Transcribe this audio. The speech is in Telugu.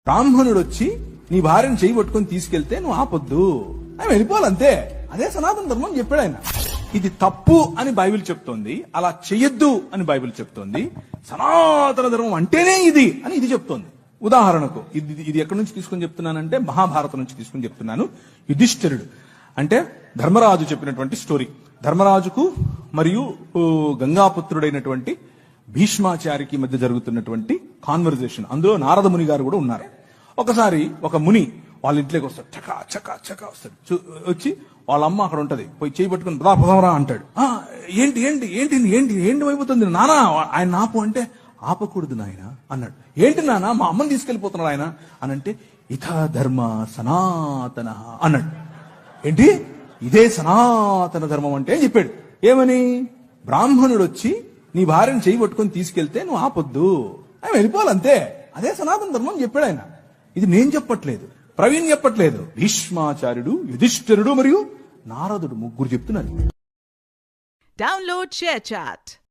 బ్రాహ్మణుడు వచ్చి నీ భార్యను చేయి పట్టుకొని తీసుకెళ్తే నువ్వు ఆపొద్దు, ఆయన వెళ్ళిపోవాలంతే. అదే సనాతన ధర్మం చెప్పాడు ఆయన. ఇది తప్పు అని బైబిల్ చెప్తోంది, అలా చెయ్యొద్దు అని బైబిల్ చెప్తోంది. సనాతన ధర్మం అంటేనే ఇది అని ఇది చెప్తోంది. ఉదాహరణకు ఇది ఎక్కడి నుంచి తీసుకొని చెప్తున్నానంటే మహాభారతం నుంచి తీసుకొని చెప్తున్నాను. యుధిష్ఠిరుడు అంటే ధర్మరాజు చెప్పినటువంటి స్టోరీ. ధర్మరాజుకు మరియు గంగాపుత్రుడైనటువంటి భీష్మాచారికి మధ్య జరుగుతున్నటువంటి కాన్వర్జేషన్. అందులో నారద ముని గారు కూడా ఉన్నారు. ఒకసారి ఒక ముని వాళ్ళ ఇంట్లోకి వస్తాడు, చకా చకా చకా వస్తాడు. వచ్చి వాళ్ళ అమ్మ అక్కడ ఉంటది, పోయి చేయి పట్టుకుని పదాపదవరా అంటాడు. ఏంటి ఏంటి ఏంటి ఏంటి ఏంటి అయిపోతుంది నానా, ఆయన ఆపు అంటే ఆపకూడదు నాయన అన్నాడు. ఏంటి నాన్న, మా అమ్మని తీసుకెళ్లిపోతున్నాడు ఆయన అని అంటే, ఇథ ధర్మ సనాతన అన్నాడు. ఏంటి ఇదే సనాతన ధర్మం అంటే అని చెప్పాడు. ఏమని? బ్రాహ్మణుడు వచ్చి నీ భార్యను చేయి పట్టుకొని తీసుకెళ్తే నువ్వు ఆపొద్దు, ఆయన వెళ్ళిపోవాలంతే. అదే సనాతన ధర్మం చెప్పాడు ఆయన. ఇది నేను చెప్పట్లేదు, ప్రవీణ్ చెప్పట్లేదు, భీష్మాచార్యుడు, యుధిష్ఠిరుడు మరియు నారదుడు ముగ్గురు చెప్తున్నారు. Download ShareChat.